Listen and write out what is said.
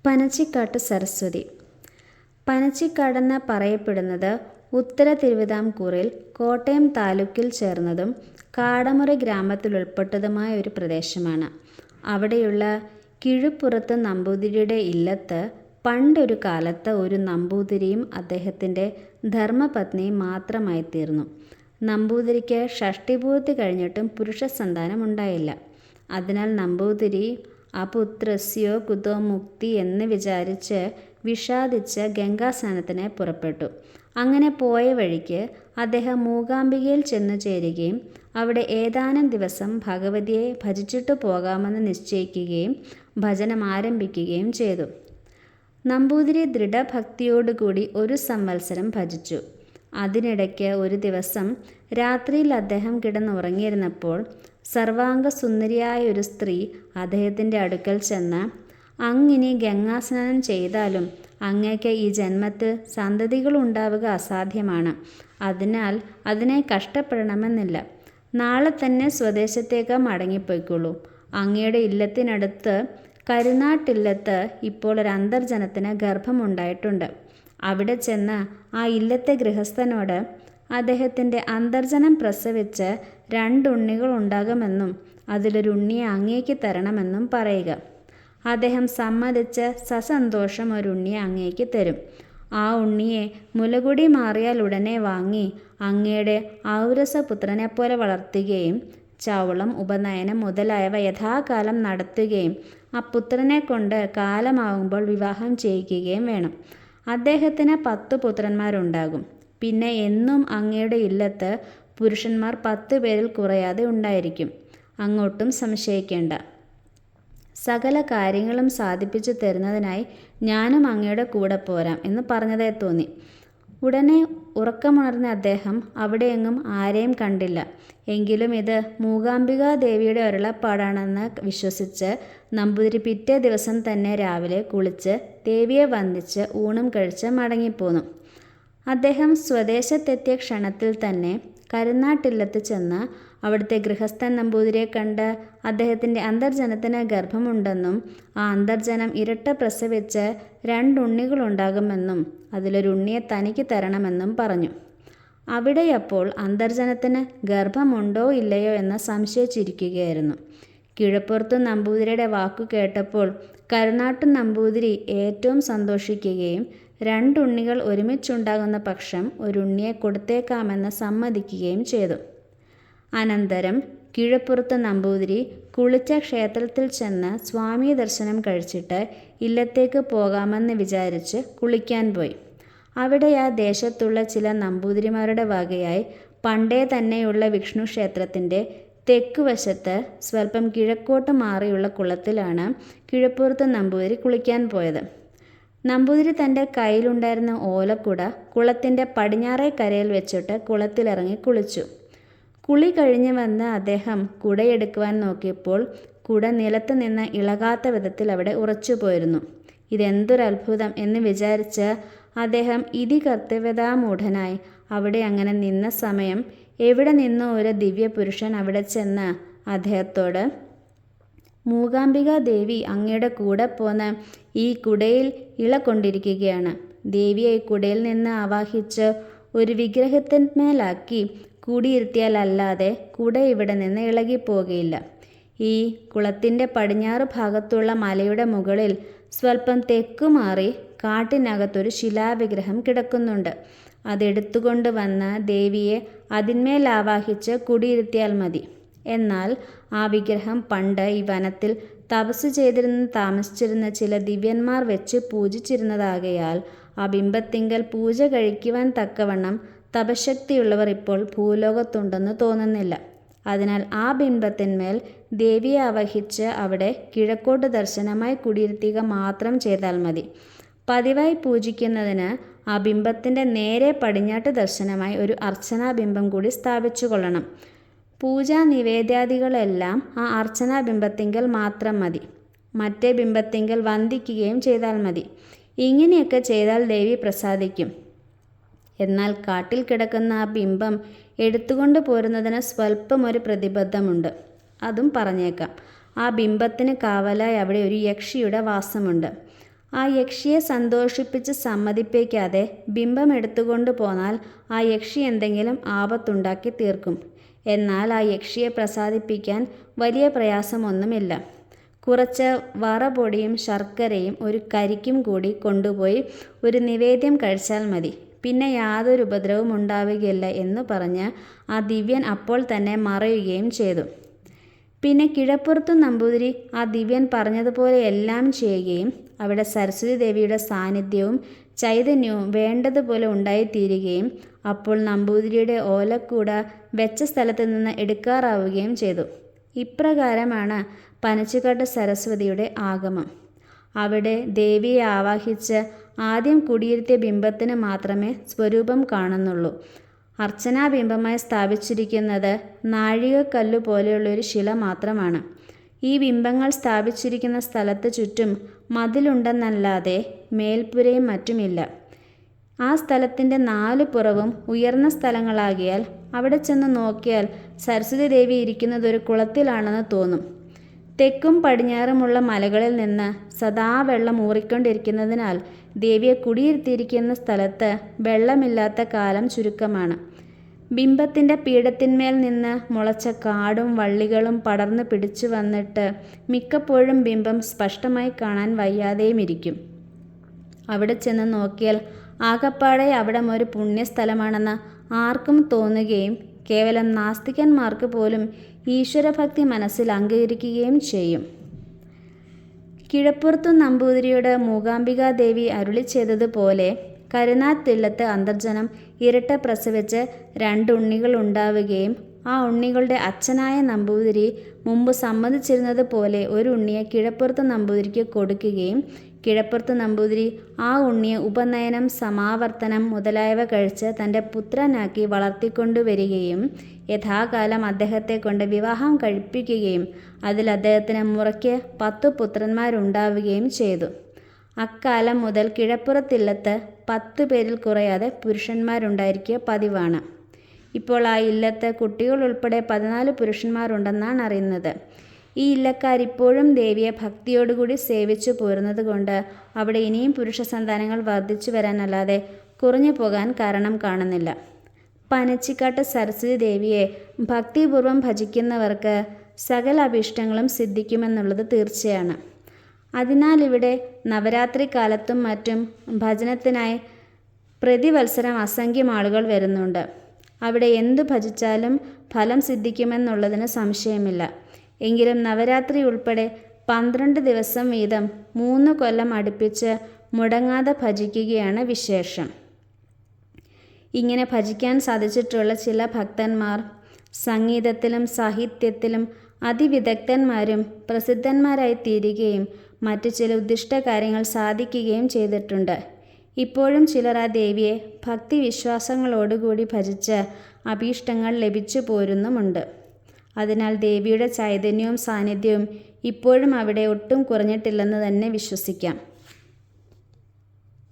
പനച്ചിക്കാട്ട് സരസ്വതി. പനച്ചിക്കാടെന്ന് പറയപ്പെടുന്നത് ഉത്തര തിരുവിതാംകൂറിൽ കോട്ടയം താലൂക്കിൽ ചേർന്നതും കാടമുറി ഗ്രാമത്തിലുൾപ്പെട്ടതുമായ ഒരു പ്രദേശമാണ്. അവിടെയുള്ള കിഴുപ്പുറത്ത് നമ്പൂതിരിയുടെ ഇല്ലത്ത് പണ്ടൊരു കാലത്ത് ഒരു നമ്പൂതിരിയും അദ്ദേഹത്തിൻ്റെ ധർമ്മപത്നിയും മാത്രമായിത്തീർന്നു. നമ്പൂതിരിക്ക് ഷഷ്ടിപൂർത്തി കഴിഞ്ഞിട്ടും പുരുഷ സന്താനം ഉണ്ടായില്ല. അതിനാൽ നമ്പൂതിരി അപുത്രസ്യോ കുതോ മുക്തി എന്ന് വിചാരിച്ച് വിഷാദിച്ച് ഗംഗാസ്നാനത്തിന് പുറപ്പെട്ടു. അങ്ങനെ പോയ വഴിക്ക് അദ്ദേഹം മൂകാംബികയിൽ ചെന്നു ചേരുകയും അവിടെ ഏതാനും ദിവസം ഭഗവതിയെ ഭജിച്ചിട്ടു പോകാമെന്ന് നിശ്ചയിക്കുകയും ഭജനം ആരംഭിക്കുകയും ചെയ്തു. നമ്പൂതിരി ദൃഢഭക്തിയോടുകൂടി ഒരു സംവത്സരം ഭജിച്ചു. അതിനിടയ്ക്ക് ഒരു ദിവസം രാത്രിയിൽ അദ്ദേഹം കിടന്നുറങ്ങിയിരുന്നപ്പോൾ സർവാംഗസുന്ദരിയായ ഒരു സ്ത്രീ അദ്ദേഹത്തിൻ്റെ അടുക്കൽ ചെന്ന്, "അങ്ങിനി ഗംഗാസ്നാനം ചെയ്താലും അങ്ങേക്ക് ഈ ജന്മത്തിൽ സന്തതികളുണ്ടാവുക അസാധ്യമാണ്. അതിനാൽ അതിനെ കഷ്ടപ്പെടണമെന്നില്ല. നാളെ തന്നെ സ്വദേശത്തേക്ക് മടങ്ങിപ്പോയിക്കൊള്ളൂ. അങ്ങയുടെ ഇല്ലത്തിനടുത്ത് കരുനാട്ടില്ലത്ത് ഇപ്പോൾ ഒരു അന്തർജനത്തിന് ഗർഭമുണ്ടായിട്ടുണ്ട്. അവിടെ ചെന്ന് ആ ഇല്ലത്തെ ഗൃഹസ്ഥനോട് അദ്ദേഹത്തിൻ്റെ അന്തർജനം പ്രസവിച്ച് 2 ഉണ്ണികൾ ഉണ്ടാകുമെന്നും അതിലൊരുണ്ണിയെ അങ്ങേക്ക് തരണമെന്നും പറയുക. അദ്ദേഹം സമ്മതിച്ച് സസന്തോഷം ഒരു ഉണ്ണിയെ അങ്ങേക്ക് തരും. ആ ഉണ്ണിയെ മുലകുടി മാറിയാൽ ഉടനെ വാങ്ങി അങ്ങയുടെ ഔരസപുത്രനെപ്പോലെ വളർത്തുകയും ചൗളം ഉപനയനം മുതലായവ യഥാകാലം നടത്തുകയും ആ പുത്രനെ കൊണ്ട് കാലമാകുമ്പോൾ വിവാഹം ചെയ്യിക്കുകയും വേണം. അദ്ദേഹത്തിന് 10 പുത്രന്മാരുണ്ടാകും. പിന്നെ എന്നും അങ്ങയുടെ ഇല്ലത്ത് പുരുഷന്മാർ 10 പേരിൽ കുറയാതെ ഉണ്ടായിരിക്കും. അങ്ങോട്ടും സംശയിക്കേണ്ട. സകല കാര്യങ്ങളും സാധിപ്പിച്ചു തരുന്നതിനായി ഞാനും അങ്ങയുടെ കൂടെ പോരാം" എന്ന് പറഞ്ഞതായി തോന്നി. ഉടനെ ഉറക്കമുണർന്ന അദ്ദേഹം അവിടെയെങ്ങും ആരെയും കണ്ടില്ല. എങ്കിലും ഇത് മൂകാംബികാദേവിയുടെ അരുളപ്പാടാണെന്ന് വിശ്വസിച്ച് നമ്പൂതിരി പിറ്റേ ദിവസം തന്നെ രാവിലെ കുളിച്ച് ദേവിയെ വന്ദിച്ച് ഊണും കഴിച്ച് മടങ്ങിപ്പോന്നു. അദ്ദേഹം സ്വദേശത്തെത്തിയ ക്ഷണത്തിൽ തന്നെ കരുനാട്ടില്ലത്ത് ചെന്ന് അവിടുത്തെ ഗൃഹസ്ഥൻ നമ്പൂതിരിയെ കണ്ട് അദ്ദേഹത്തിൻ്റെ അന്തർജനത്തിന് ഗർഭമുണ്ടെന്നും ആ അന്തർജനം ഇരട്ട പ്രസവിച്ച് 2 ഉണ്ണികളുണ്ടാകുമെന്നും അതിലൊരുണ്ണിയെ തനിക്ക് തരണമെന്നും പറഞ്ഞു. അവിടെയപ്പോൾ അന്തർജനത്തിന് ഗർഭമുണ്ടോ ഇല്ലയോ എന്ന് സംശയിച്ചിരിക്കുകയായിരുന്നു. കിഴപ്പുറത്തു നമ്പൂതിരിയുടെ വാക്കു കേട്ടപ്പോൾ കരുനാട്ടു നമ്പൂതിരി ഏറ്റവും സന്തോഷിക്കുകയും 2 ഉണ്ണികൾ ഒരുമിച്ചുണ്ടാകുന്ന പക്ഷം ഒരുണ്ണിയെ കൊടുത്തേക്കാമെന്ന് സമ്മതിക്കുകയും ചെയ്തു. അനന്തരം കിഴപ്പുറത്ത് നമ്പൂതിരി കുളിച്ച ക്ഷേത്രത്തിൽ ചെന്ന് സ്വാമി ദർശനം കഴിച്ചിട്ട് ഇല്ലത്തേക്ക് പോകാമെന്ന് വിചാരിച്ച് കുളിക്കാൻ പോയി. അവിടെ ആ ദേശത്തുള്ള ചില നമ്പൂതിരിമാരുടെ വകയായി പണ്ടേ തന്നെയുള്ള വിഷ്ണു ക്ഷേത്രത്തിൻ്റെ തെക്കുവശത്ത് സ്വല്പം കിഴക്കോട്ട് മാറിയുള്ള കുളത്തിലാണ് കിഴപ്പുറത്ത് നമ്പൂതിരി കുളിക്കാൻ പോയത്. നമ്പൂതിരി തൻ്റെ കയ്യിലുണ്ടായിരുന്ന ഓലക്കുട കുളത്തിൻ്റെ പടിഞ്ഞാറേ കരയിൽ വെച്ചിട്ട് കുളത്തിലിറങ്ങി കുളിച്ചു. കുളി കഴിഞ്ഞ് വന്ന് അദ്ദേഹം കുടയെടുക്കുവാൻ നോക്കിയപ്പോൾ കുട നിലത്ത് നിന്ന് ഇളകാത്ത വിധത്തിൽ അവിടെ ഉറച്ചുപോയിരുന്നു. ഇതെന്തൊരത്ഭുതം എന്ന് വിചാരിച്ച് അദ്ദേഹം ഇതികർത്തവ്യതാമൂഢനായി അവിടെ അങ്ങനെ നിന്ന സമയം എവിടെ നിന്നോ ഒരു ദിവ്യപുരുഷൻ അവിടെ ചെന്ന് അദ്ദേഹത്തോട്, "മൂകാംബിക ദേവി അങ്ങയുടെ കൂടെ പോന്ന് ഈ കുടയിൽ ഇള കൊണ്ടിരിക്കുകയാണ്. ദേവിയെ ഈ കുടയിൽ നിന്ന് ആവാഹിച്ച് ഒരു വിഗ്രഹത്തിന്മേലാക്കി കൂടിയിരുത്തിയാലല്ലാതെ കുട ഇവിടെ നിന്ന് ഇളകിപ്പോകുകയില്ല. ഈ കുളത്തിൻ്റെ പടിഞ്ഞാറ് ഭാഗത്തുള്ള മലയുടെ മുകളിൽ സ്വല്പം തെക്കുമാറി കാട്ടിനകത്തൊരു ശിലാവിഗ്രഹം കിടക്കുന്നുണ്ട്. അതെടുത്തുകൊണ്ട് വന്ന് ദേവിയെ അതിന്മേലാവാഹിച്ച് കുടിയിരുത്തിയാൽ മതി. എന്നാൽ ആ വിഗ്രഹം പണ്ട് ഈ വനത്തിൽ തപസ് ചെയ്തിരുന്ന് താമസിച്ചിരുന്ന ചില ദിവ്യന്മാർ വെച്ച് പൂജിച്ചിരുന്നതാകയാൽ ആ ബിംബത്തിങ്കൽ പൂജ കഴിക്കുവാൻ തക്കവണ്ണം തപശക്തിയുള്ളവർ ഇപ്പോൾ ഭൂലോകത്തുണ്ടെന്ന് തോന്നുന്നില്ല. അതിനാൽ ആ ബിംബത്തിന്മേൽ ദേവിയെ ആവഹിച്ച് അവിടെ കിഴക്കോട്ട് ദർശനമായി കുടിയിരുത്തുക മാത്രം ചെയ്താൽ മതി. പതിവായി പൂജിക്കുന്നതിന് ആ ബിംബത്തിൻ്റെ നേരെ പടിഞ്ഞാട്ട് ദർശനമായി ഒരു അർച്ചനാബിംബം കൂടി സ്ഥാപിച്ചു കൊള്ളണം. പൂജാ നിവേദ്യാദികളെല്ലാം ആ അർച്ചനാബിംബത്തിങ്കൽ മാത്രം മതി. മറ്റേ ബിംബത്തിങ്കൽ വന്ദിക്കുകയും ചെയ്താൽ മതി. ഇങ്ങനെയൊക്കെ ചെയ്താൽ ദേവി പ്രസാദിക്കും. എന്നാൽ കാട്ടിൽ കിടക്കുന്ന ആ ബിംബം എടുത്തുകൊണ്ട് പോരുന്നതിന് സ്വല്പം ഒരു പ്രതിബദ്ധമുണ്ട്. അതും പറഞ്ഞേക്കാം. ആ ബിംബത്തിന് കാവലായി അവിടെ ഒരു യക്ഷിയുടെ വാസമുണ്ട്. ആ യക്ഷിയെ സന്തോഷിപ്പിച്ച് സമ്മതിപ്പിക്കാതെ ബിംബം എടുത്തുകൊണ്ട് പോന്നാൽ ആ യക്ഷി എന്തെങ്കിലും ആപത്തുണ്ടാക്കി തീർക്കും. എന്നാൽ ആ യക്ഷിയെ പ്രസാദിപ്പിക്കാൻ വലിയ പ്രയാസമൊന്നുമില്ല. കുറച്ച് വറപൊടിയും ശർക്കരയും ഒരു കരിക്കും കൂടി കൊണ്ടുപോയി ഒരു നിവേദ്യം കഴിച്ചാൽ മതി. പിന്നെ യാതൊരു ഉപദ്രവവും ഉണ്ടാവുകയില്ല എന്ന് പറഞ്ഞ് ആ ദിവ്യൻ അപ്പോൾ തന്നെ മറയുകയും ചെയ്തു. പിന്നെ കിഴപ്പുറത്തു നമ്പൂതിരി ആ ദിവ്യൻ പറഞ്ഞതുപോലെ എല്ലാം ചെയ്യുകയും അവിടെ സരസ്വതി ദേവിയുടെ സാന്നിധ്യവും ചൈതന്യവും വേണ്ടതുപോലെ ഉണ്ടായിത്തീരുകയും അപ്പോൾ നമ്പൂതിരിയുടെ ഓലക്കൂട വെച്ച സ്ഥലത്ത് നിന്ന് എടുക്കാറാവുകയും ചെയ്തു. ഇപ്രകാരമാണ് പനച്ചിക്കാട്ട് സരസ്വതിയുടെ ആഗമം. അവിടെ ദേവിയെ ആവാഹിച്ച് ആദ്യം കുടിയിരുത്തിയ ബിംബത്തിന് മാത്രമേ സ്വരൂപം കാണുന്നുള്ളൂ. അർച്ചനാബിംബമായി സ്ഥാപിച്ചിരിക്കുന്നത് നാഴികക്കല്ലു പോലെയുള്ളൊരു ശില മാത്രമാണ്. ഈ ബിംബങ്ങൾ സ്ഥാപിച്ചിരിക്കുന്ന സ്ഥലത്ത് ചുറ്റും മതിലുണ്ടെന്നല്ലാതെ മേൽപ്പുരയും മറ്റുമില്ല. ആ സ്ഥലത്തിൻ്റെ 4 പുറവും ഉയർന്ന സ്ഥലങ്ങളാകിയാൽ അവിടെ ചെന്ന് നോക്കിയാൽ സരസ്വതി ദേവി ഇരിക്കുന്നത് ഒരു കുളത്തിലാണെന്ന് തോന്നും. തെക്കും പടിഞ്ഞാറുമുള്ള മലകളിൽ നിന്ന് സദാ വെള്ളം ഊറിക്കൊണ്ടിരിക്കുന്നതിനാൽ ദേവിയെ കുടിയിരുത്തിയിരിക്കുന്ന സ്ഥലത്ത് വെള്ളമില്ലാത്ത കാലം ചുരുക്കമാണ്. ബിംബത്തിൻ്റെ പീഠത്തിന്മേൽ നിന്ന് മുളച്ച കാടും വള്ളികളും പടർന്നു പിടിച്ചു വന്നിട്ട് മിക്കപ്പോഴും ബിംബം സ്പഷ്ടമായി കാണാൻ വയ്യാതെയും ഇരിക്കും. അവിടെ ചെന്ന് നോക്കിയാൽ ആകപ്പാടെ അവിടം ഒരു പുണ്യസ്ഥലമാണെന്ന് ആർക്കും തോന്നുകയും കേവലം നാസ്തികന്മാർക്ക് പോലും ഈശ്വരഭക്തി മനസ്സിൽ അംഗീകരിക്കുകയും ചെയ്യും. കിഴപ്പുറത്തു നമ്പൂതിരിയോട് മൂകാംബികാദേവി അരുളി ചെയ്തതുപോലെ കരുനാത്തില്ലത്ത് അന്തർജനം ഇരട്ട പ്രസവിച്ച് 2 ഉണ്ണികൾ ഉണ്ടാവുകയും ആ ഉണ്ണികളുടെ അച്ഛനായ നമ്പൂതിരി മുമ്പ് സമ്മതിച്ചിരുന്നത് പോലെ ഒരു ഉണ്ണിയെ കിഴപ്പുറത്ത് നമ്പൂതിരിക്ക് കൊടുക്കുകയും കിഴപ്പുറത്ത് നമ്പൂതിരി ആ ഉണ്ണിയെ ഉപനയനം സമാവർത്തനം മുതലായവ കഴിച്ച് തൻ്റെ പുത്രനാക്കി വളർത്തിക്കൊണ്ടുവരികയും യഥാകാലം അദ്ദേഹത്തെ കൊണ്ട് വിവാഹം കഴിപ്പിക്കുകയും അതിൽ അദ്ദേഹത്തിന് മുറയ്ക്ക് 10 പുത്രന്മാരുണ്ടാവുകയും ചെയ്തു. അക്കാലം മുതൽ കിഴപ്പുറത്തില്ലത്ത് 10 പേരിൽ കുറയാതെ പുരുഷന്മാരുണ്ടായിരിക്കുക പതിവാണ്. ഇപ്പോൾ ആ ഇല്ലത്ത് കുട്ടികൾ ഉൾപ്പെടെ 14 പുരുഷന്മാരുണ്ടെന്നാണ് അറിയുന്നത്. ഈ ഇല്ലക്കാരിപ്പോഴും ദേവിയെ ഭക്തിയോടുകൂടി സേവിച്ചു പോരുന്നത് കൊണ്ട് അവിടെ ഇനിയും പുരുഷ സന്താനങ്ങൾ വർദ്ധിച്ചു വരാനല്ലാതെ കുറഞ്ഞു പോകാൻ കാരണം കാണുന്നില്ല. പനച്ചിക്കാട്ട് സരസ്വതി ദേവിയെ ഭക്തിപൂർവം ഭജിക്കുന്നവർക്ക് സകല അഭീഷ്ടങ്ങളും സിദ്ധിക്കുമെന്നുള്ളത് തീർച്ചയാണ്. അതിനാൽ ഇവിടെ നവരാത്രി കാലത്തും മറ്റും ഭജനത്തിനായി പ്രതിവത്സരം അസംഖ്യം ആളുകൾ വരുന്നുണ്ട്. അവിടെ എന്തു ഭജിച്ചാലും ഫലം സിദ്ധിക്കുമെന്നുള്ളതിന് സംശയമില്ല. എങ്കിലും നവരാത്രി ഉൾപ്പെടെ 12 ദിവസം വീതം 3 കൊല്ലം അടുപ്പിച്ച് മുടങ്ങാതെ ഭജിക്കുകയാണ് വിശേഷം. ഇങ്ങനെ ഭജിക്കാൻ സാധിച്ചിട്ടുള്ള ചില ഭക്തന്മാർ സംഗീതത്തിലും സാഹിത്യത്തിലും അതിവിദഗ്ധന്മാരും പ്രസിദ്ധന്മാരായി തീരുകയും മറ്റു ചില ഉദ്ദിഷ്ട കാര്യങ്ങൾ സാധിക്കുകയും ചെയ്തിട്ടുണ്ട്. ഇപ്പോഴും ചിലർ ആ ദേവിയെ ഭക്തിവിശ്വാസങ്ങളോടുകൂടി ഭജിച്ച് അഭീഷ്ടങ്ങൾ ലഭിച്ചു പോരുന്നുമുണ്ട്. അതിനാൽ ദേവിയുടെ ചൈതന്യവും സാന്നിധ്യവും ഇപ്പോഴും അവിടെ ഒട്ടും കുറഞ്ഞിട്ടില്ലെന്ന് തന്നെ വിശ്വസിക്കാം.